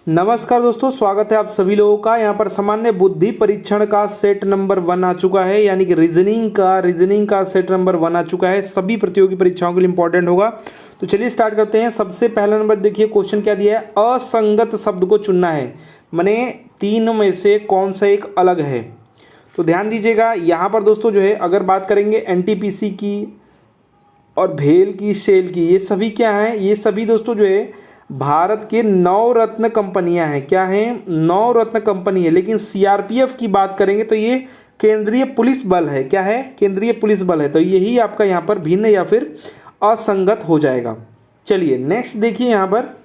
नमस्कार दोस्तों, स्वागत है आप सभी लोगों का। यहाँ पर सामान्य बुद्धि परीक्षण का सेट नंबर 1 आ चुका है, यानी कि रीजनिंग का सेट नंबर 1 आ चुका है। सभी प्रतियोगी परीक्षाओं के लिए इंपॉर्टेंट होगा। तो चलिए स्टार्ट करते हैं। सबसे पहला नंबर देखिए, क्वेश्चन क्या दिया है, असंगत शब्द को चुनना है, माने तीन में से कौन सा एक अलग है। तो ध्यान दीजिएगा, यहाँ पर दोस्तों जो है अगर बात करेंगे एनटीपीसी की और भेल की, शेल की, ये सभी क्या हैं, ये सभी दोस्तों जो है भारत के नवरत्न कंपनियां हैं। क्या हैं? नवरत्न कंपनी है। लेकिन सीआरपीएफ की बात करेंगे तो ये केंद्रीय पुलिस बल है। क्या है? केंद्रीय पुलिस बल है। तो यही आपका यहाँ पर भिन्न या फिर असंगत हो जाएगा। चलिए नेक्स्ट देखिए, यहाँ पर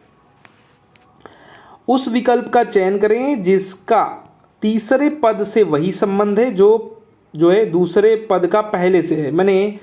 उस विकल्प का चयन करें जिसका तीसरे पद से वही संबंध है जो है दूसरे पद का पहले से है। माने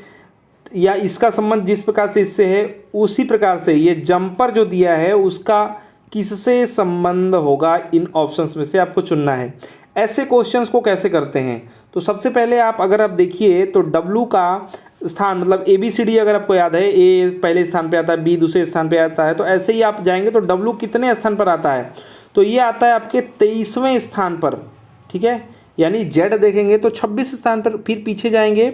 या इसका संबंध जिस प्रकार से इससे है उसी प्रकार से ये जंपर जो दिया है उसका किससे संबंध होगा, इन ऑप्शंस में से आपको चुनना है। ऐसे क्वेश्चंस को कैसे करते हैं, तो सबसे पहले अगर आप देखिए तो W का स्थान, मतलब ABCD अगर आपको याद है, A पहले स्थान पे आता है, B दूसरे स्थान पे आता है, तो ऐसे ही आप जाएंगे तो W कितने स्थान पर आता है, तो ये आता है आपके 23वें स्थान पर। ठीक है, यानी Z देखेंगे तो 26 स्थान पर। फिर पीछे जाएंगे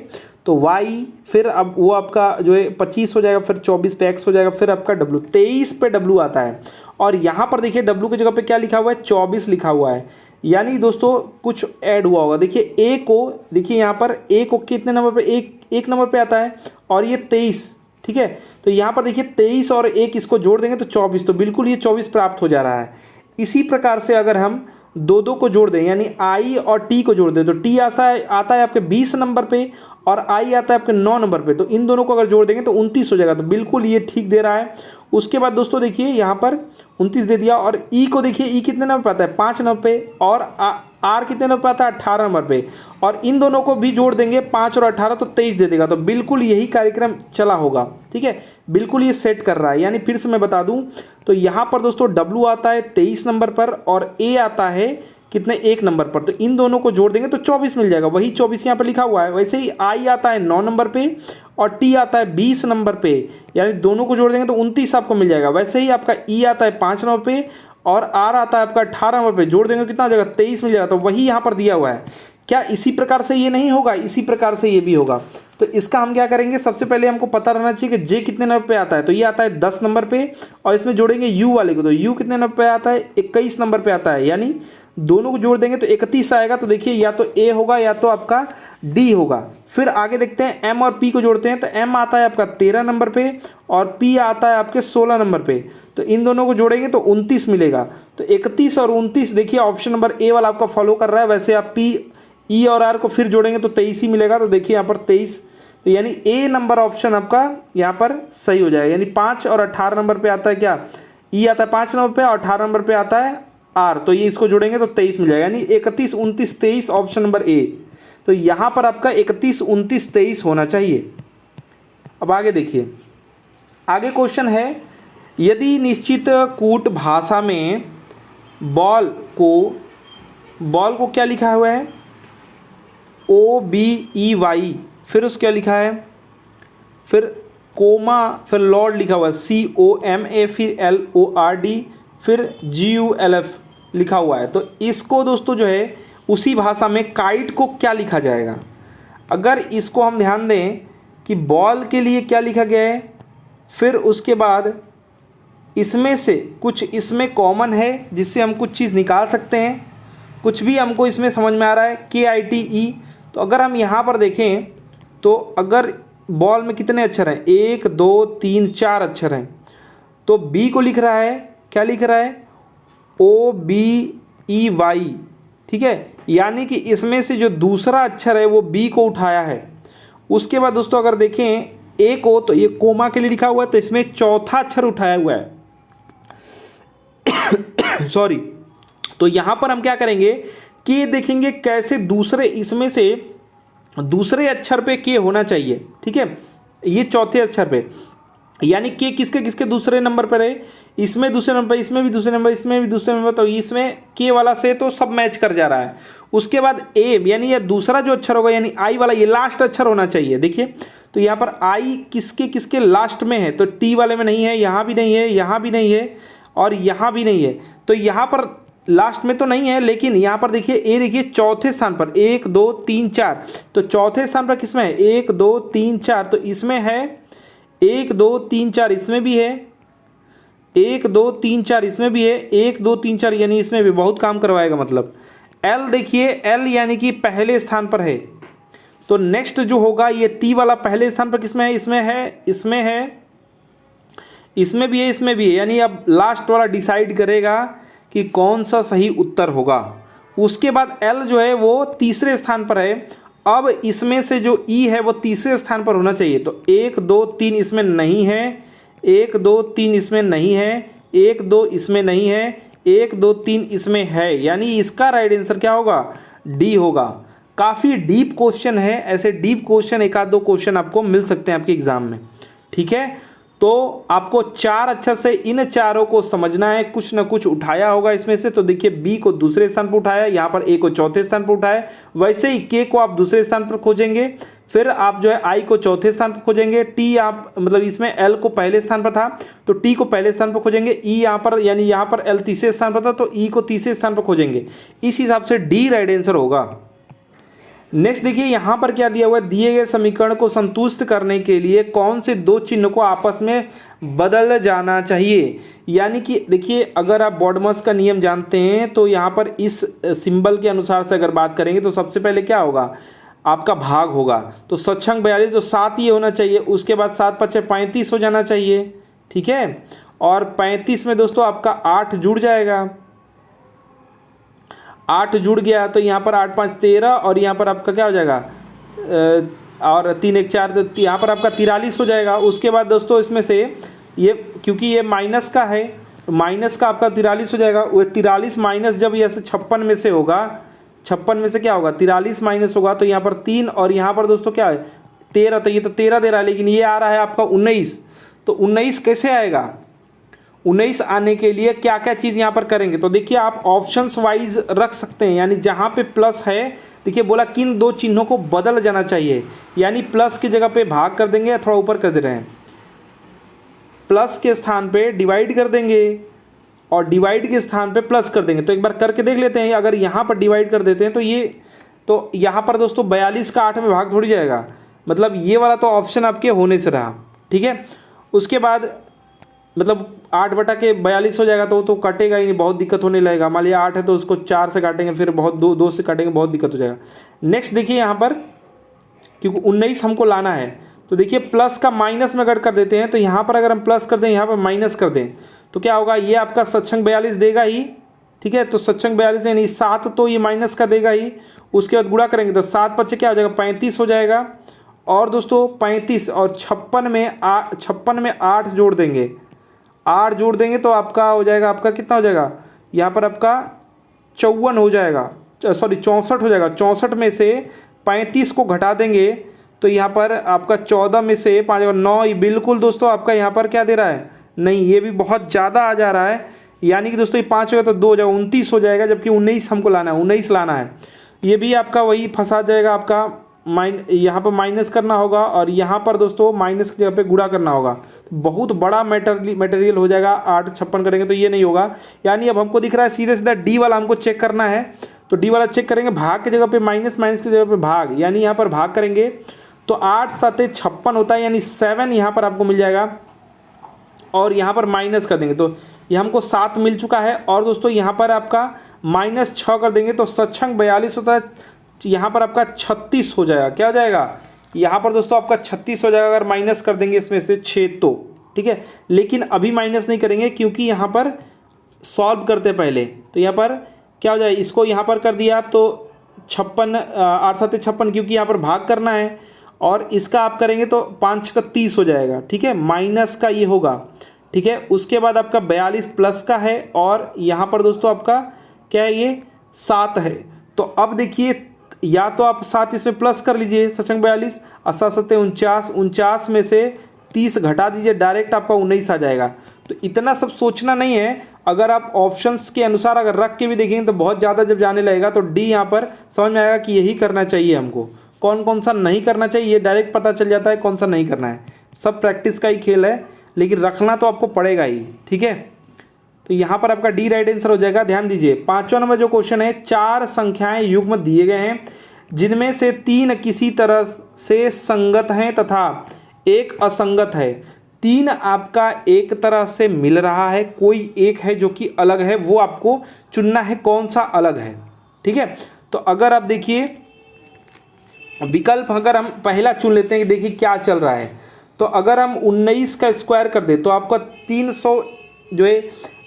तो Y, फिर अब वो आपका जो है 25 हो जाएगा, फिर 24 पे X हो जाएगा, फिर आपका W 23 पे W आता है। और यहाँ पर देखिए W की जगह पे क्या लिखा हुआ है, 24 लिखा हुआ है। यानी दोस्तों कुछ ऐड हुआ होगा। देखिए A को, देखिए यहाँ पर A को कितने नंबर पे, एक नंबर पे आता है, और ये 23। ठीक है, तो यहाँ पर देखिए 23 और 1 इसको जोड़ देंगे तो 24, तो बिल्कुल ये 24 प्राप्त हो जा रहा है। इसी प्रकार से अगर हम दो को जोड़ दें, यानी I और T को जोड़ दें, तो T आता है आपके 20 नंबर पे और I आता है आपके 9 नंबर पे। तो इन दोनों को अगर जोड़ देंगे तो 29 हो जाएगा। तो बिल्कुल ये ठीक दे रहा है। उसके बाद दोस्तों देखिए यहाँ पर 29 दे दिया, और E को देखिए, E कितने नंबर पे आता है, 5 नंबर पे, और R कितने नंबर पे आता है, 18 नंबर पे। और इन दोनों को भी जोड़ देंगे 5 और 18, तो 23 दे देगा। तो बिल्कुल यही कार्यक्रम चला होगा। ठीक है, बिल्कुल ये सेट कर रहा है। यानी फिर से मैं बता दूं तो यहाँ पर दोस्तों W आता है 23 नंबर पर और A आता है कितने, 1 नंबर पर। तो इन दोनों को जोड़ देंगे तो 24 मिल जाएगा। वही 24 यहाँ पर लिखा हुआ है। वैसे ही I आता है 9 नंबर पे और T आता है 20 नंबर पे, यानी दोनों को जोड़ देंगे तो 29 आपको मिल जाएगा। वैसे ही आपका E आता है 5 नंबर पे और R आता है आपका 18 नंबर पे, जोड़ देंगे कितना हो जाएगा, 23 मिल जाएगा। तो वही यहाँ पर दिया हुआ है। क्या इसी प्रकार से ये नहीं होगा, इसी प्रकार से ये भी होगा। तो इसका हम क्या करेंगे, सबसे पहले हमको पता रहना चाहिए कि J कितने नंबर पे आता है। तो ये आता है 10 नंबर पे, और इसमें जोड़ेंगे U वाले को, तो U कितने नंबर पे आता है, 21 नंबर पे आता है। यानी दोनों को जोड़ देंगे तो 31 आएगा। तो देखिए या तो A होगा या तो आपका D होगा। फिर आगे देखते हैं M और P को जोड़ते हैं, तो M आता है आपका 13 नंबर पे और P आता है आपके 16 नंबर पे। तो इन दोनों को जोड़ेंगे तो 29 मिलेगा। तो 31 और 29 देखिए ऑप्शन नंबर A वाला आपका फॉलो कर रहा है। वैसे आप P, E और R को फिर जोड़ेंगे तो 23 ही मिलेगा। तो देखिए यहाँ पर 23, तो यानी A नंबर ऑप्शन आपका यहाँ पर सही हो जाएगा। यानी 5 और 18 नंबर पे आता है क्या, E आता है 5 नंबर पे और 18 नंबर पे आता है R, तो ये इसको जोड़ेंगे तो 23 मिल जाएगा। यानी 31, 29, 23 ऑप्शन नंबर A। तो यहाँ पर आपका 31, 29, 23 होना चाहिए। अब आगे देखिए, आगे क्वेश्चन है, यदि निश्चित कूट भाषा में बॉल को क्या लिखा हुआ है, OBEY, फिर उसके क्या लिखा है, फिर कोमा, फिर लॉर्ड लिखा हुआ है COMA, फिर LORD, फिर GULF लिखा हुआ है। तो इसको दोस्तों जो है उसी भाषा में काइट को क्या लिखा जाएगा। अगर इसको हम ध्यान दें कि बॉल के लिए क्या लिखा गया है, फिर उसके बाद इसमें से कुछ इसमें कॉमन है जिससे हम कुछ चीज़ निकाल सकते हैं, कुछ भी हमको इसमें समझ में आ रहा है, KITE। तो अगर हम यहाँ पर देखें तो अगर बॉल में कितने अक्षर हैं, 1 2 3 4 अक्षर हैं, तो B को लिख रहा है, क्या लिख रहा है, OBEY। ठीक है, यानी कि इसमें से जो दूसरा अक्षर है वो B को उठाया है। उसके बाद दोस्तों अगर देखें A को, तो ये कोमा के लिए लिखा हुआ है, तो इसमें चौथा अक्षर उठाया हुआ है सॉरी। तो यहाँ पर हम क्या करेंगे कि देखेंगे कैसे दूसरे, इसमें से दूसरे अक्षर पे के होना चाहिए। ठीक है, ये चौथे अक्षर पे, यानी के किसके किसके दूसरे नंबर पर है, इसमें दूसरे नंबर, इसमें भी दूसरे नंबर, इसमें भी दूसरे नंबर, तो इसमें के वाला से तो सब मैच कर जा रहा है। उसके बाद ए, यानी ये दूसरा जो अक्षर होगा, यानी आई वाला, ये लास्ट अक्षर होना चाहिए। देखिए तो यहाँ पर आई किसके किसके लास्ट में है, तो टी वाले में नहीं है, यहाँ भी नहीं है, यहाँ भी नहीं है, और यहाँ भी नहीं है, तो यहाँ पर लास्ट में तो नहीं है, लेकिन यहाँ पर देखिए ए देखिए चौथे स्थान पर 1 2 3 4, तो चौथे स्थान पर किसमें है 1 2 3 4, तो इसमें है 1 2 3 4, इसमें भी है 1 2 3 4, इसमें भी है 1 2 3 4, यानी इसमें भी बहुत काम करवाएगा। मतलब एल देखिए एल यानी कि पहले स्थान पर है, तो नेक्स्ट जो होगा ये टी वाला पहले स्थान पर किसमें है, इसमें है, इसमें है, इसमें भी है, इसमें भी है, यानी अब लास्ट वाला डिसाइड करेगा कि कौन सा सही उत्तर होगा। उसके बाद एल जो है वो तीसरे स्थान पर है, अब इसमें से जो ई है वो तीसरे स्थान पर होना चाहिए, तो 1 2 3 इसमें नहीं है, 1 2 3 इसमें नहीं है, 1 2 इसमें नहीं है, 1 2 3 इसमें है, यानी इसका राइट आंसर क्या होगा, डी होगा। काफ़ी डीप क्वेश्चन है, ऐसे डीप क्वेश्चन एक आध दो क्वेश्चन आपको मिल सकते हैं आपके एग्जाम में, ठीक है। तो आपको 4 अक्षर से इन चारों को समझना है, कुछ ना कुछ उठाया होगा इसमें से। तो देखिए बी को दूसरे स्थान पर उठाया, यहाँ पर ए को चौथे स्थान पर उठाया, वैसे ही के को आप दूसरे स्थान पर खोजेंगे, फिर आप जो है आई को चौथे स्थान पर खोजेंगे, टी आप मतलब इसमें एल को पहले स्थान पर था तो टी को पहले स्थान पर खोजेंगे, ई यहाँ पर यानी यहाँ पर एल तीसरे स्थान पर था तो ई को तीसरे स्थान पर खोजेंगे। इस हिसाब से डी राइट आंसर होगा। नेक्स्ट देखिए यहाँ पर क्या दिया हुआ है, दिए गए समीकरण को संतुष्ट करने के लिए कौन से दो चिन्ह को आपस में बदल जाना चाहिए। यानी कि देखिए अगर आप बॉडमस का नियम जानते हैं तो यहाँ पर इस सिंबल के अनुसार से अगर बात करेंगे तो सबसे पहले क्या होगा, आपका भाग होगा, तो सक्षंग 42 तो 7 ही होना चाहिए, उसके बाद 7 5 35 हो जाना चाहिए, ठीक है। और 35 में दोस्तों आपका 8 जुड़ जाएगा, 8 जुड़ गया तो यहाँ पर 8 5 13 और यहाँ पर आपका क्या हो जाएगा और 3 1 4, तो यहाँ पर आपका 43 हो जाएगा। उसके बाद दोस्तों इसमें से ये क्योंकि ये माइनस का है, माइनस का आपका 43 हो जाएगा। वो 43 माइनस जब ये 56 में से होगा, 56 में से क्या होगा 43 माइनस होगा, तो यहाँ पर 3 और यहाँ पर दोस्तों क्या है 13, तो ये तो 13 दे रहा है, लेकिन ये आ रहा है आपका 19, तो 19 कैसे आएगा। 19 आने के लिए क्या क्या चीज़ यहाँ पर करेंगे, तो देखिए आप ऑप्शंस वाइज रख सकते हैं, यानी जहाँ पे प्लस है देखिए बोला किन दो चिन्हों को बदल जाना चाहिए, यानी प्लस की जगह पे भाग कर देंगे या थोड़ा ऊपर कर दे रहे हैं, प्लस के स्थान पे डिवाइड कर देंगे और डिवाइड के स्थान पे प्लस कर देंगे। तो एक बार करके देख लेते हैं, अगर यहाँ पर डिवाइड कर देते हैं तो यहाँ पर दोस्तों 42 का 8 में भाग थोड़ी जाएगा, मतलब ये वाला तो ऑप्शन आपके होने से रहा, ठीक है। उसके बाद मतलब 8 बटा के 42 हो जाएगा, तो कटेगा ही नहीं, बहुत दिक्कत होने लगेगा। मान लिया 8 है तो उसको 4 से काटेंगे, फिर बहुत 2 से काटेंगे, बहुत दिक्कत हो जाएगा। नेक्स्ट देखिए यहाँ पर क्योंकि 19 हमको लाना है, तो देखिए प्लस का माइनस में अगर कर देते हैं तो यहाँ पर अगर हम प्लस कर दें यहाँ पर माइनस कर दें तो क्या होगा, ये आपका सक्षंग 42 देगा ही, ठीक है। तो सक्षंग 42 यानी 7 तो ये माइनस का देगा ही, उसके बाद गुणा करेंगे तो 7 5 क्या हो जाएगा 35 हो जाएगा। और दोस्तों 35 और 56 में 8 जोड़ देंगे, 8 जोड़ देंगे तो आपका हो जाएगा, आपका कितना हो जाएगा यहाँ पर आपका 54 हो जाएगा, सॉरी 64 हो जाएगा। 64 में से 35 को घटा देंगे तो यहाँ पर आपका 14 में से 5 9, बिल्कुल दोस्तों आपका यहाँ पर क्या दे रहा है, नहीं ये भी बहुत ज़्यादा आ जा रहा है, यानी कि दोस्तों ये 5 होगा तो 2 हो जाएगा 29 हो जाएगा, जबकि 19 हमको लाना है, 19 लाना है। ये भी आपका वही फंसा जाएगा, आपका यहाँ पर माइनस करना होगा और यहाँ पर दोस्तों माइनस की जगह पे गुणा करना होगा, बहुत बड़ा मटेरियल हो जाएगा। 8 56 करेंगे तो ये नहीं होगा, यानी अब हमको दिख रहा है सीधे सीधा डी वाला हमको चेक करना है, तो डी वाला चेक करेंगे, भाग की जगह पे माइनस, माइनस की जगह पे भाग, यानी यहाँ पर भाग करेंगे तो 8 7 56 होता है, यानी 7 यहाँ पर आपको मिल जाएगा और यहाँ पर माइनस कर देंगे तो ये हमको 7 मिल चुका है। और दोस्तों यहाँ पर आपका -6 कर देंगे तो सक्षंग 42 होता है, यहाँ पर आपका 36 हो जाएगा, क्या हो जाएगा यहाँ पर दोस्तों आपका 36 हो जाएगा अगर माइनस कर देंगे इसमें से 6 तो, ठीक है। लेकिन अभी माइनस नहीं करेंगे क्योंकि यहाँ पर सॉल्व करते पहले, तो यहाँ पर क्या हो जाए, इसको यहाँ पर कर दिया आप तो 56 8 7 56, क्योंकि यहाँ पर भाग करना है, और इसका आप करेंगे तो 5 का 30 हो जाएगा, ठीक है, माइनस का ये होगा, ठीक है। उसके बाद आपका 42 प्लस का है और यहाँ पर दोस्तों आपका क्या है, ये 7 है। तो अब देखिए या तो आप 7 इसमें प्लस कर लीजिए सक्षंग 42 और 7 7 49, 49 में से 30 घटा दीजिए, डायरेक्ट आपका 19 आ जाएगा। तो इतना सब सोचना नहीं है, अगर आप ऑप्शंस के अनुसार अगर रख के भी देखेंगे तो बहुत ज़्यादा जब जाने लगेगा तो डी यहाँ पर समझ में आएगा कि यही करना चाहिए हमको, कौन कौन सा नहीं करना चाहिए ये डायरेक्ट पता चल जाता है कौन सा नहीं करना है। सब प्रैक्टिस का ही खेल है, लेकिन रखना तो आपको पड़ेगा ही, ठीक है। तो तो यहाँ पर आपका डी राइट आंसर हो जाएगा। ध्यान दीजिए 5वां नंबर जो क्वेश्चन है, 4 संख्याएं युग्म दिए गए हैं जिनमें से 3 किसी तरह से संगत हैं तथा एक असंगत है। 3 आपका एक तरह से मिल रहा है, कोई एक है जो कि अलग है, वो आपको चुनना है कौन सा अलग है। ठीक है, तो अगर आप देखिए विकल्प अगर हम पहला चुन लेते हैं कि देखिए क्या चल रहा है, तो अगर हम 19 का स्क्वायर कर दे तो आपका 300 जो है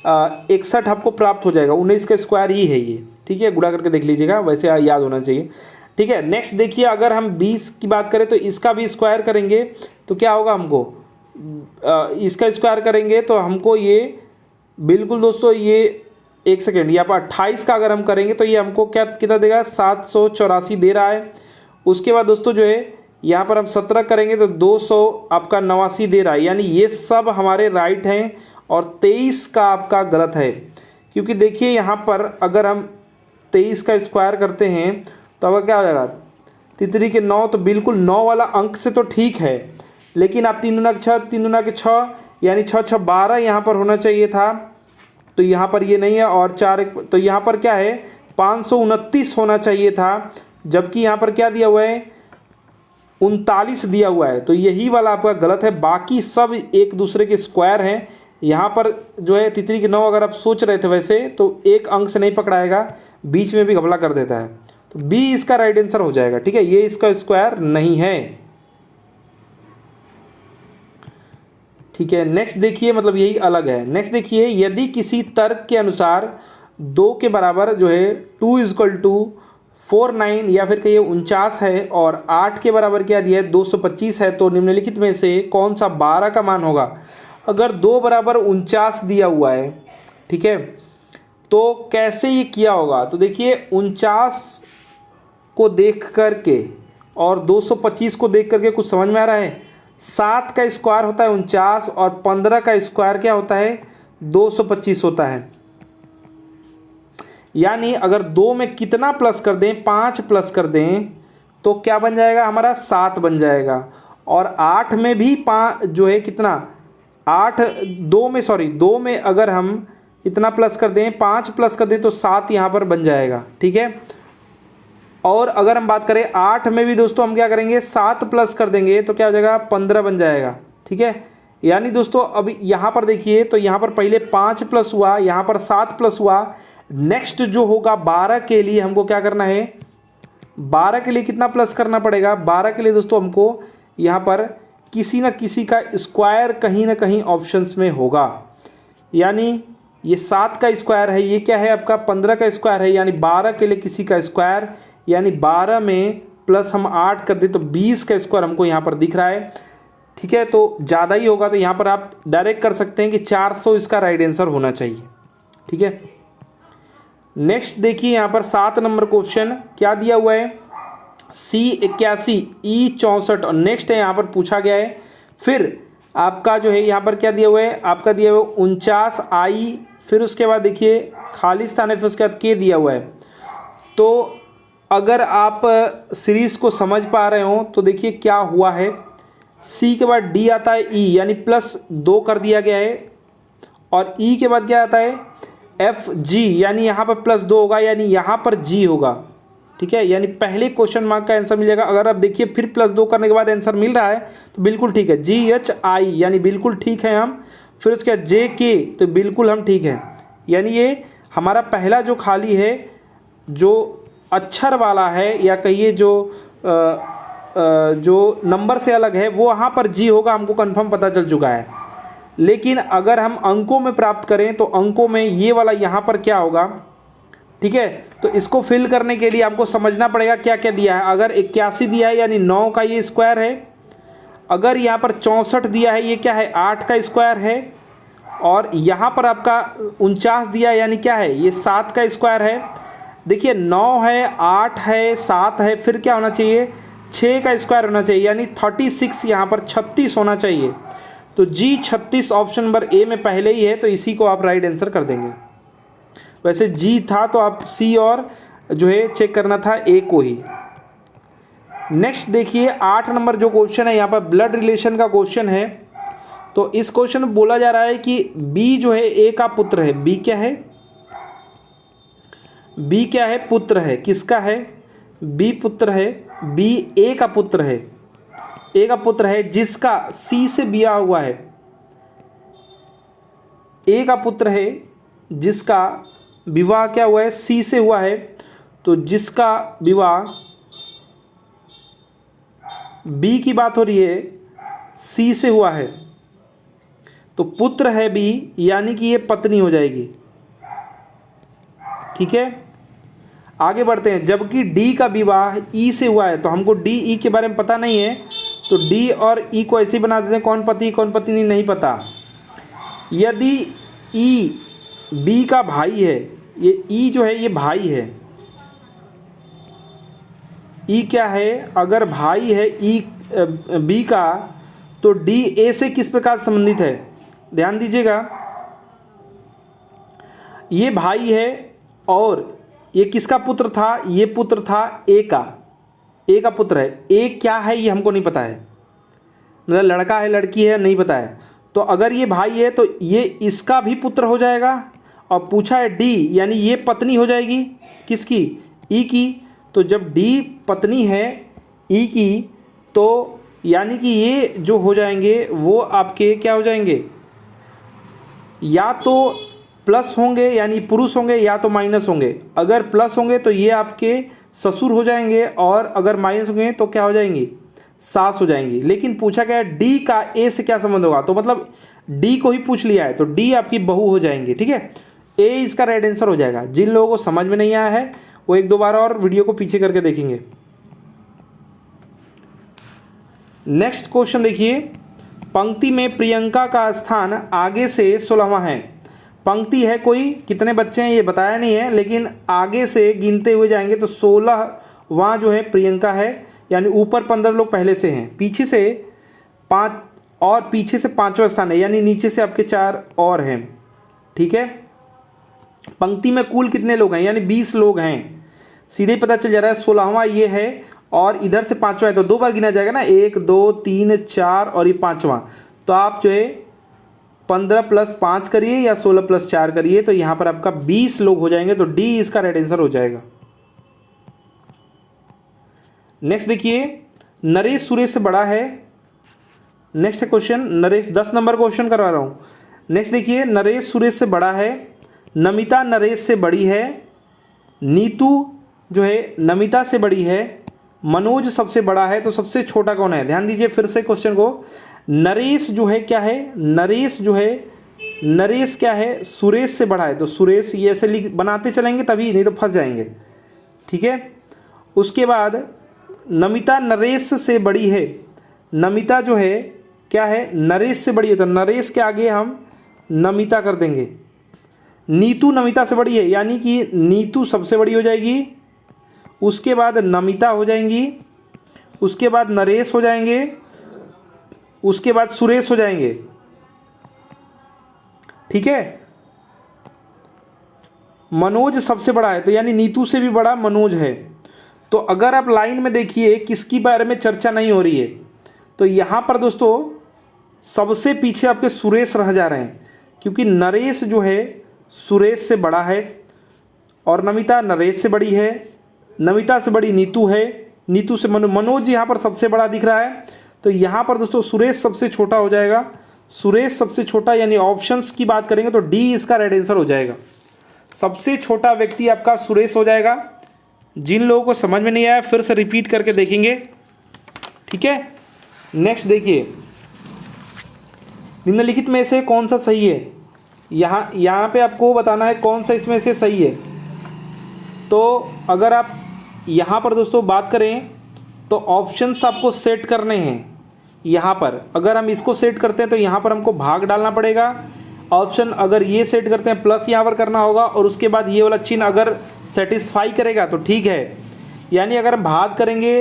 61 आपको प्राप्त हो जाएगा। 19 का स्क्वायर ही है ये। ठीक है, गुणा करके देख लीजिएगा, वैसे याद होना चाहिए। ठीक है, नेक्स्ट देखिए अगर हम 20 की बात करें तो इसका भी स्क्वायर करेंगे तो क्या होगा, हमको इसका स्क्वायर करेंगे तो हमको ये बिल्कुल दोस्तों ये एक सेकेंड यहाँ पर 28 का अगर हम करेंगे तो ये हमको क्या कितना देगा, 784 दे रहा है। उसके बाद दोस्तों जो है यहाँ पर हम 17 करेंगे तो 200 आपका 89 दे रहा है। यानी ये सब हमारे राइट हैं और 23 का आपका गलत है, क्योंकि देखिए यहाँ पर अगर हम 23 का स्क्वायर करते हैं तो अब क्या हो जाएगा, तितरी के 9, तो बिल्कुल 9 वाला अंक से तो ठीक है, लेकिन आप 3 दूना के 6, 3 दूना के 6 यानी 6 6 12 यहाँ पर होना चाहिए था, तो यहाँ पर ये नहीं है। और 4 तो यहाँ पर क्या है 529 होना चाहिए था, जबकि यहाँ पर क्या दिया हुआ है 39 दिया हुआ है, तो यही वाला आपका गलत है। बाकी सब एक दूसरे के स्क्वायर हैं। यहाँ पर जो है तितरी के 9 अगर आप सोच रहे थे वैसे तो एक अंक से नहीं पकड़ाएगा, बीच में भी घपला कर देता है, तो बी इसका राइट आंसर हो जाएगा। ठीक है, ये इसका स्क्वायर नहीं है। ठीक है, नेक्स्ट देखिए, मतलब यही अलग है। नेक्स्ट देखिए, यदि किसी तर्क के अनुसार 2 के बराबर जो है 2 = 49 या फिर कहिए 49 है और 8 के बराबर क्या दिया है 225 है, तो निम्नलिखित में से कौन सा 12 का मान होगा। अगर 2 बराबर 49 दिया हुआ है, ठीक है, तो कैसे ये किया होगा, तो देखिए 49 को देख करके और 225 को देख करके कुछ समझ में आ रहा है। 7 का स्क्वायर होता है 49 और 15 का स्क्वायर क्या होता है 225 होता है। यानी अगर 2 में कितना प्लस कर दें, 5 प्लस कर दें तो क्या बन जाएगा हमारा 7 बन जाएगा। और 8 में भी 5 जो है कितना 2 में अगर हम इतना प्लस कर दें, 5 प्लस कर दें तो 7 यहाँ पर बन जाएगा। ठीक है, और अगर हम बात करें 8 में भी दोस्तों हम क्या करेंगे 7 प्लस कर देंगे तो क्या हो जाएगा 15 बन जाएगा। ठीक है, यानी दोस्तों अब यहाँ पर देखिए, तो यहाँ पर पहले 5 प्लस हुआ, यहाँ पर 7 प्लस हुआ। नेक्स्ट जो होगा 12 के लिए हमको क्या करना है, 12 के लिए कितना प्लस करना पड़ेगा, 12 के लिए दोस्तों हमको यहाँ पर किसी न किसी का स्क्वायर कहीं ना कहीं ऑप्शंस में होगा। यानी ये 7 का स्क्वायर है, ये क्या है आपका 15 का स्क्वायर है, यानी 12 के लिए किसी का स्क्वायर, यानी 12 में प्लस हम 8 कर दें तो 20 का स्क्वायर हमको यहाँ पर दिख रहा है। ठीक है, तो ज़्यादा ही होगा तो यहाँ पर आप डायरेक्ट कर सकते हैं कि 400 इसका राइट आंसर होना चाहिए। ठीक है, नेक्स्ट देखिए यहाँ पर 7 नंबर क्वेश्चन क्या दिया हुआ है, C81 E64 और नेक्स्ट है यहाँ पर पूछा गया है। फिर आपका जो है यहाँ पर क्या दिया हुआ है, आपका दिया हुआ है 49 I, फिर उसके बाद देखिए खाली स्थान है, फिर उसके बाद K दिया हुआ है। तो अगर आप सीरीज़ को समझ पा रहे हो तो देखिए क्या हुआ है, C के बाद D आता है E यानी +2 कर दिया गया है, और E के बाद क्या आता है FG यानी यहाँ पर +2 होगा, यानी यहाँ पर G होगा। ठीक है, यानी पहले क्वेश्चन मार्क का आंसर मिल जाएगा। अगर आप देखिए फिर +2 करने के बाद आंसर मिल रहा है तो बिल्कुल ठीक है, GHI यानी बिल्कुल ठीक है हम। फिर उसके बाद JK तो बिल्कुल हम ठीक है, यानी ये हमारा पहला जो खाली है जो अक्षर वाला है या कहिए जो नंबर से अलग है वो वहाँ पर G होगा, हमको कंफर्म पता चल चुका है। लेकिन अगर हम अंकों में प्राप्त करें तो अंकों में ये वाला यहाँ पर क्या होगा। ठीक है, तो इसको फिल करने के लिए हमको समझना पड़ेगा क्या क्या दिया है। अगर 81 दिया है यानी 9 का ये स्क्वायर है, अगर यहाँ पर 64 दिया है ये क्या है 8 का स्क्वायर है, और यहाँ पर आपका 49 दिया है यानी क्या है ये 7 का स्क्वायर है। देखिए 9 है 8 है 7 है, फिर क्या होना चाहिए 6 का स्क्वायर होना चाहिए, यानी 36 यहाँ पर 36 होना चाहिए। तो G 36 ऑप्शन नंबर A में पहले ही है, तो इसी को आप राइट आंसर कर देंगे। वैसे G था तो आप C और जो है चेक करना था A को ही। नेक्स्ट देखिए 8 नंबर जो क्वेश्चन है यहाँ पर ब्लड रिलेशन का क्वेश्चन है। तो इस क्वेश्चन में बोला जा रहा है कि बी जो है ए का पुत्र है। बी क्या है? बी क्या है? पुत्र है। किसका है? बी पुत्र है। बी ए का पुत्र है। ए का पुत्र है जिसका सी से ब्याह हुआ है। ए का पुत्र है जिसका विवाह क्या हुआ है? सी से हुआ है। तो जिसका विवाह, बी की बात हो रही है, सी से हुआ है, तो पुत्र है बी, यानी कि ये पत्नी हो जाएगी। ठीक है, आगे बढ़ते हैं। जबकि डी का विवाह ई से हुआ है, तो हमको डी ई के बारे में पता नहीं है, तो डी और ई को ऐसे ही बना देते हैं, कौन पति कौन पत्नी नहीं पता। यदि ई बी का भाई है, ये ई जो है ये भाई है, ई क्या है? अगर भाई है ई बी का, तो डी ए से किस प्रकार संबंधित है? ध्यान दीजिएगा, ये भाई है और ये किसका पुत्र था? ये पुत्र था ए का, ए का पुत्र है। ए क्या है ये हमको नहीं पता है, मतलब लड़का है लड़की है नहीं पता है। तो अगर ये भाई है तो ये इसका भी पुत्र हो जाएगा, और पूछा है डी, यानी ये पत्नी हो जाएगी किसकी? ई की। तो जब डी पत्नी है ई की, तो यानी कि ये जो हो जाएंगे वो आपके क्या हो जाएंगे? या तो प्लस होंगे यानी पुरुष होंगे, या तो माइनस होंगे। अगर प्लस होंगे तो ये आपके ससुर हो जाएंगे, और अगर माइनस होंगे तो क्या हो जाएंगी? सास हो जाएंगी। लेकिन पूछा गया डी का ए से क्या संबंध होगा, तो मतलब डी को ही पूछ लिया है, तो डी आपकी बहू हो जाएंगी। ठीक है, ए इसका राइट आंसर हो जाएगा। जिन लोगों को समझ में नहीं आया है वो एक दो बार और वीडियो को पीछे करके देखेंगे। नेक्स्ट क्वेश्चन देखिए, पंक्ति में प्रियंका का स्थान आगे से 16वां है। पंक्ति है कोई, कितने बच्चे हैं ये बताया नहीं है, लेकिन आगे से गिनते हुए जाएंगे तो 16वां जो है प्रियंका है, यानी ऊपर 15 लोग पहले से हैं, पीछे से 5 और पीछे से 5वां स्थान है, यानी नीचे से आपके 4 और हैं। ठीक है, पंक्ति में कुल कितने लोग हैं? यानी 20 लोग हैं। सीधे ही पता चल जा रहा है 16वां ये है, और इधर से 5वां है, तो 2 बार गिना जाएगा ना, 1 2 3 4 और ये 5वां। तो आप जो है 15 + 5 करिए या 16 + 4 करिए, तो यहाँ पर आपका 20 लोग हो जाएंगे। तो डी इसका राइट आंसर हो जाएगा। नेक्स्ट देखिए, नरेश सुरेश से बड़ा है। Next question, Naresh 10 number question करवा रहा हूँ। नेक्स्ट देखिए, नरेश सुरेश से बड़ा है, नमिता नरेश से बड़ी है, नीतू जो है नमिता से बड़ी है, मनोज सबसे बड़ा है, तो सबसे छोटा कौन है? ध्यान दीजिए फिर से क्वेश्चन को। नरेश जो है क्या है? नरेश जो है, नरेश क्या है? सुरेश से बड़ा है, तो सुरेश ये ऐसे लिख बनाते चलेंगे तभी, नहीं तो फंस जाएंगे। ठीक है, उसके बाद नमिता नरेश से बड़ी है, नमिता जो है क्या है? नरेश से बड़ी है, तो नरेश के आगे हम नमिता कर देंगे। नीतू नमिता से बड़ी है, यानी कि नीतू सबसे बड़ी हो जाएगी, उसके बाद नमिता हो जाएंगी, उसके बाद नरेश हो जाएंगे, उसके बाद सुरेश हो जाएंगे। ठीक है, मनोज सबसे बड़ा है, तो यानी नीतू से भी बड़ा मनोज है। तो अगर आप लाइन में देखिए किसकी बारे में चर्चा नहीं हो रही है, तो यहाँ पर दोस्तों सबसे पीछे आपके सुरेश रह जा रहे हैं, क्योंकि नरेश जो है सुरेश से बड़ा है, और नमिता नरेश से बड़ी है, नमिता से बड़ी नीतू है, नीतू से मनोज यहाँ पर सबसे बड़ा दिख रहा है। तो यहाँ पर दोस्तों सुरेश सबसे छोटा हो जाएगा, सुरेश सबसे छोटा, यानी ऑप्शंस की बात करेंगे तो डी इसका राइट आंसर हो जाएगा। सबसे छोटा व्यक्ति आपका सुरेश हो जाएगा। जिन लोगों को समझ में नहीं आया फिर से रिपीट करके देखेंगे। ठीक है, नेक्स्ट देखिए, निम्नलिखित में से कौन सा सही है? यहाँ पे आपको बताना है कौन सा इसमें से सही है। तो अगर आप यहाँ पर दोस्तों बात करें तो ऑप्शंस आपको सेट करने हैं। यहाँ पर अगर हम इसको सेट करते हैं तो यहाँ पर हमको भाग डालना पड़ेगा। ऑप्शन अगर ये सेट करते हैं प्लस यहाँ पर करना होगा, और उसके बाद ये वाला चिन्ह अगर सेटिस्फाई करेगा तो ठीक है। यानी अगर हम भाग करेंगे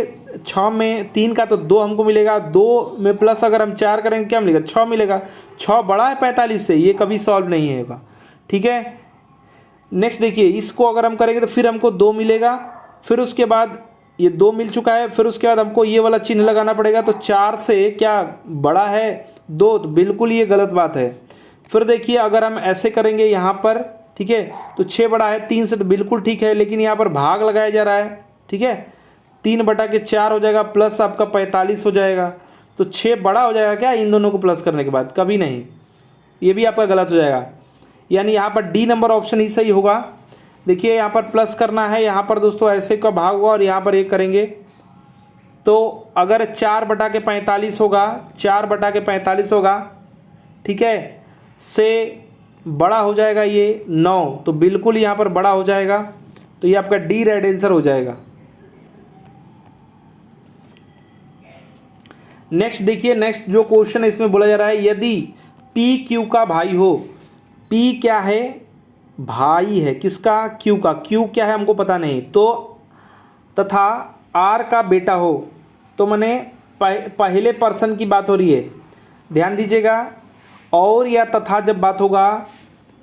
6 में 3 का तो 2 हमको मिलेगा, 2 में प्लस अगर हम 4 करेंगे क्या मिलेगा? 6 मिलेगा। 6 बड़ा है 45 से, ये कभी सॉल्व नहीं होगा। ठीक है, नेक्स्ट देखिए, इसको अगर हम करेंगे तो फिर हमको 2 मिलेगा, फिर उसके बाद ये 2 मिल चुका है। फिर उसके बाद हमको ये वाला चिन्ह लगाना पड़ेगा। तो 4 से क्या बड़ा है 2, तो बिल्कुल ये गलत बात है। फिर देखिए अगर हम ऐसे करेंगे यहाँ पर, ठीक है, तो 6 बड़ा है 3 से, तो बिल्कुल ठीक है। लेकिन यहाँ पर भाग लगाया जा रहा है, ठीक है, 3/4 हो जाएगा प्लस आपका 45 हो जाएगा। तो 6 बड़ा हो जाएगा क्या इन दोनों को प्लस करने के बाद? कभी नहीं, ये भी आपका गलत हो जाएगा। यानी यहाँ पर डी नंबर ऑप्शन ही सही होगा। देखिए यहाँ पर प्लस करना है, यहाँ पर दोस्तों ऐसे का भाग हुआ और यहाँ पर एक करेंगे। तो अगर 4/45 होगा, 4/45 होगा, ठीक है, से बड़ा हो जाएगा ये 9, तो बिल्कुल यहाँ पर बड़ा हो जाएगा। तो ये आपका डी राइट आंसर हो जाएगा। नेक्स्ट देखिए, नेक्स्ट जो क्वेश्चन है इसमें बोला जा रहा है यदि पी क्यू का भाई हो। पी क्या है? भाई है किसका? क्यू का। क्यू क्या है हमको पता नहीं। तो तथा आर का बेटा हो, तो मैंने पहले पर्सन की बात हो रही है, ध्यान दीजिएगा। और या तथा जब बात होगा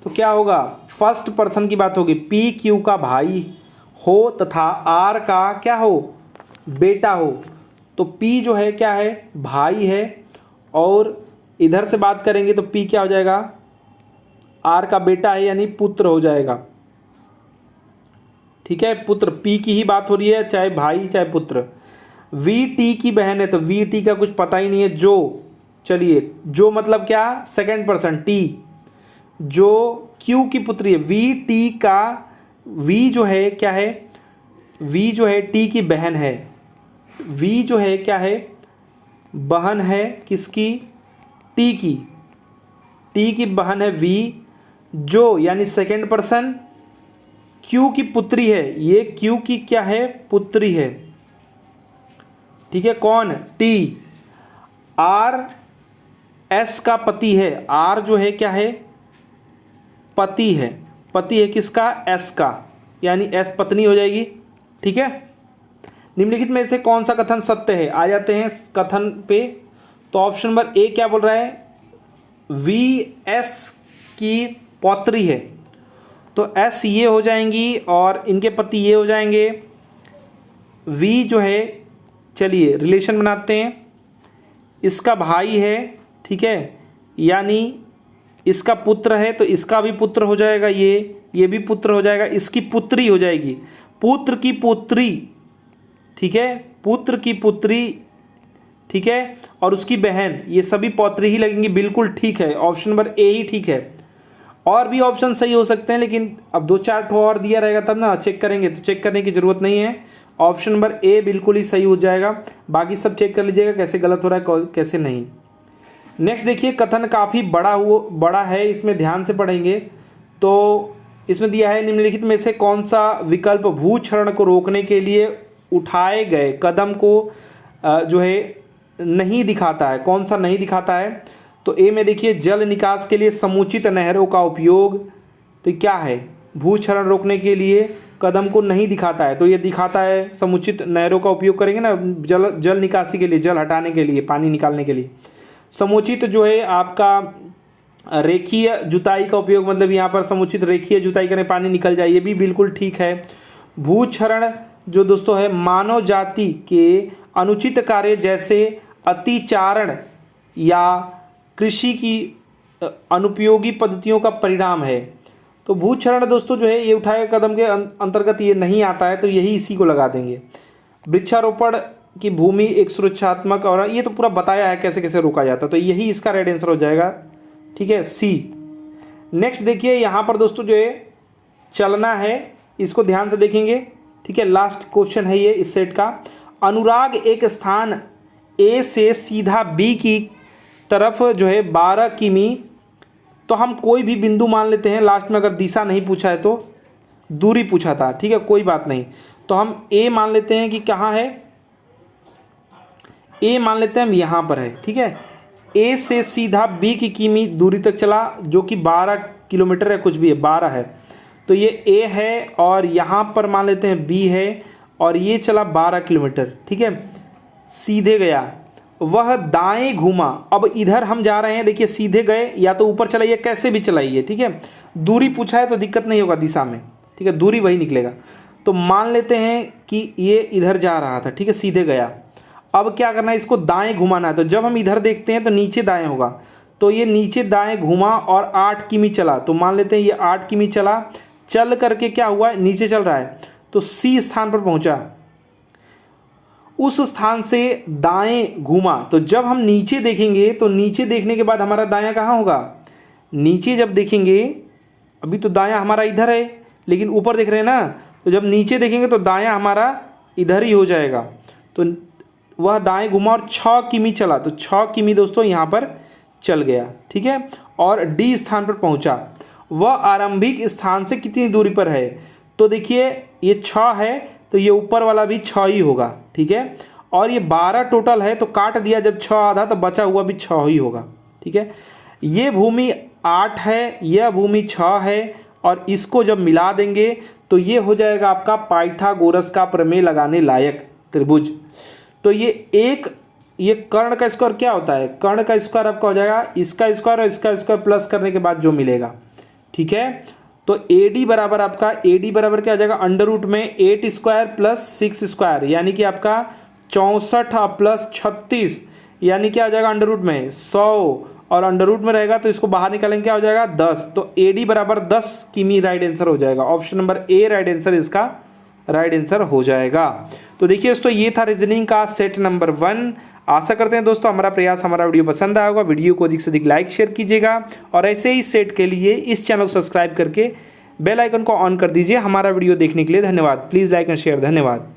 तो क्या होगा? फर्स्ट पर्सन की बात होगी। पी क्यू का भाई हो तथा आर का क्या हो? बेटा हो। तो पी जो है क्या है? भाई है। और इधर से बात करेंगे तो पी क्या हो जाएगा? आर का बेटा है, यानी पुत्र हो जाएगा। ठीक है, पुत्र। पी की ही बात हो रही है, चाहे भाई चाहे पुत्र। वी टी की बहन है, तो वी टी का कुछ पता ही नहीं है। जो, चलिए जो मतलब क्या? सेकंड पर्सन टी, जो क्यू की पुत्री है। वी टी का, वी जो है क्या है? वी जो है टी की बहन है। वी जो है क्या है? बहन है किसकी? टी की। टी की बहन है वी, जो यानी सेकंड पर्सन क्यू की पुत्री है। ये क्यू की क्या है? पुत्री है। ठीक है, कौन? टी। आर एस का पति है। आर जो है क्या है? पति है। पति है किसका? एस का, यानी एस पत्नी हो जाएगी। ठीक है, निम्नलिखित में से कौन सा कथन सत्य है? आ जाते हैं कथन पे। तो ऑप्शन नंबर ए क्या बोल रहा है? वी एस की पौत्री है, तो एस ये हो जाएंगी और इनके पति ये हो जाएंगे। वी जो है, चलिए रिलेशन बनाते हैं, इसका भाई है, ठीक है, यानी इसका पुत्र है, तो इसका भी पुत्र हो जाएगा। ये भी पुत्र हो जाएगा। इसकी पुत्री हो जाएगी, पुत्र की पुत्री, ठीक है, पुत्र की पुत्री, ठीक है, और उसकी बहन, ये सभी पौत्री ही लगेंगी। बिल्कुल ठीक है, ऑप्शन नंबर ए ही ठीक है। और भी ऑप्शन सही हो सकते हैं, लेकिन अब 2-4 ठो और दिया रहेगा तब ना चेक करेंगे, तो चेक करने की ज़रूरत नहीं है। ऑप्शन नंबर ए बिल्कुल ही सही हो जाएगा। बाकी सब चेक कर लीजिएगा कैसे गलत हो रहा है कैसे नहीं। नेक्स्ट देखिए, कथन काफ़ी बड़ा है, इसमें ध्यान से पढ़ेंगे। तो इसमें दिया है निम्नलिखित में से कौन सा विकल्प भूक्षरण को रोकने के लिए उठाए गए कदम को जो है नहीं दिखाता है? कौन सा नहीं दिखाता है? तो ए में देखिए, जल निकास के लिए समुचित नहरों का उपयोग। तो क्या है? भूक्षरण रोकने के लिए कदम को नहीं दिखाता है। तो ये दिखाता है, समुचित नहरों का उपयोग करेंगे ना जल निकासी के लिए, जल हटाने के लिए, पानी निकालने के लिए। समुचित जो है आपका रेखीय जुताई का उपयोग, मतलब यहाँ पर समुचित रेखीय जुताई करें, पानी निकल जाए, ये भी बिल्कुल ठीक है। भूक्षरण जो दोस्तों है मानव जाति के अनुचित कार्य जैसे अतिचारण या कृषि की अनुपयोगी पद्धतियों का परिणाम है। तो भूक्षरण दोस्तों जो है ये उठाए कदम के अंतर्गत ये नहीं आता है, तो यही इसी को लगा देंगे। वृक्षारोपण की भूमि एक सुरक्षात्मक, और ये तो पूरा बताया है कैसे कैसे रोका जाता है, तो यही इसका राइट आंसर हो जाएगा। ठीक है, सी। नेक्स्ट देखिए, यहाँ पर दोस्तों जो है चलना है, इसको ध्यान से देखेंगे। ठीक है, लास्ट क्वेश्चन है ये इस सेट का। अनुराग एक स्थान ए से सीधा बी की तरफ जो है 12 किमी, तो हम कोई भी बिंदु मान लेते हैं। लास्ट में अगर दिशा नहीं पूछा है तो दूरी पूछा था, ठीक है, कोई बात नहीं। तो हम ए मान लेते हैं कि कहाँ है, ए मान लेते हैं हम यहाँ पर है। ठीक है, ए से सीधा बी की किमी दूरी तक चला, जो कि 12 किलोमीटर है, कुछ भी है, 12 है। तो ये ए है और यहाँ पर मान लेते हैं बी है, और ये चला 12 किलोमीटर। ठीक है, सीधे गया, वह दाएं घूमा। अब इधर हम जा रहे हैं, देखिए सीधे गए, या तो ऊपर चलाइए, कैसे भी चलाइए। ठीक है, दूरी पूछा है तो दिक्कत नहीं होगा दिशा में, ठीक है, दूरी वही निकलेगा। तो मान लेते हैं कि ये इधर जा रहा था, ठीक है, सीधे गया। अब क्या करना है, इसको दाएं घुमाना है। तो जब हम इधर देखते हैं तो नीचे दाएं होगा, तो ये नीचे दाएं घुमा और 8 किमी चला। तो मान लेते हैं ये 8 किमी चला, चल करके क्या हुआ, नीचे चल रहा है तो सी स्थान पर पहुंचा। उस स्थान से दाएं घुमा, तो जब हम नीचे देखेंगे तो नीचे देखने के बाद हमारा दायां कहाँ होगा, नीचे जब देखेंगे, अभी तो दायां हमारा इधर है लेकिन ऊपर देख रहे हैं ना, तो जब नीचे देखेंगे तो दायां हमारा इधर ही हो जाएगा। तो वह दाएं घुमा और 6 किमी चला, तो 6 किमी दोस्तों यहाँ पर चल गया, ठीक है, और डी स्थान पर पहुँचा। वह आरंभिक स्थान से कितनी दूरी पर है, तो देखिए ये 6 है तो ये ऊपर वाला भी 6 ही होगा, ठीक है, और ये 12 टोटल है तो काट दिया जब 6 आधा तो बचा हुआ भी 6 ही होगा, ठीक है। ये भूमि 8 है, यह भूमि 6 है, और इसको जब मिला देंगे तो ये हो जाएगा आपका पाइथागोरस का प्रमेय लगाने लायक त्रिभुज। तो ये कर्ण का स्क्वायर क्या होता है, कर्ण का स्क्वायर आपका हो जाएगा इसका स्क्वायर और इसका स्क्वायर प्लस करने के बाद जो मिलेगा, ठीक है। तो AD बराबर आपका, AD बराबर क्या हो जाएगा, अंडर रूट में 8 स्क्वायर प्लस 6 स्क्वायर, यानी कि आपका 64 प्लस 36, यानी क्या हो जाएगा अंडर रूट में 100, और अंडर रूट में रहेगा तो इसको बाहर निकालेंगे क्या हो जाएगा 10। तो AD बराबर 10 किमी राइट आंसर हो जाएगा। Option number A right answer इसका राइट आंसर हो जाएगा। तो देखिए दोस्तों ये था रीजनिंग का सेट नंबर 1। आशा करते हैं दोस्तों हमारा प्रयास, हमारा वीडियो पसंद आया होगा। वीडियो को अधिक से अधिक लाइक शेयर कीजिएगा और ऐसे ही सेट के लिए इस चैनल को सब्सक्राइब करके बेल आइकन को ऑन कर दीजिए। हमारा वीडियो देखने के लिए धन्यवाद। Please like and share. धन्यवाद।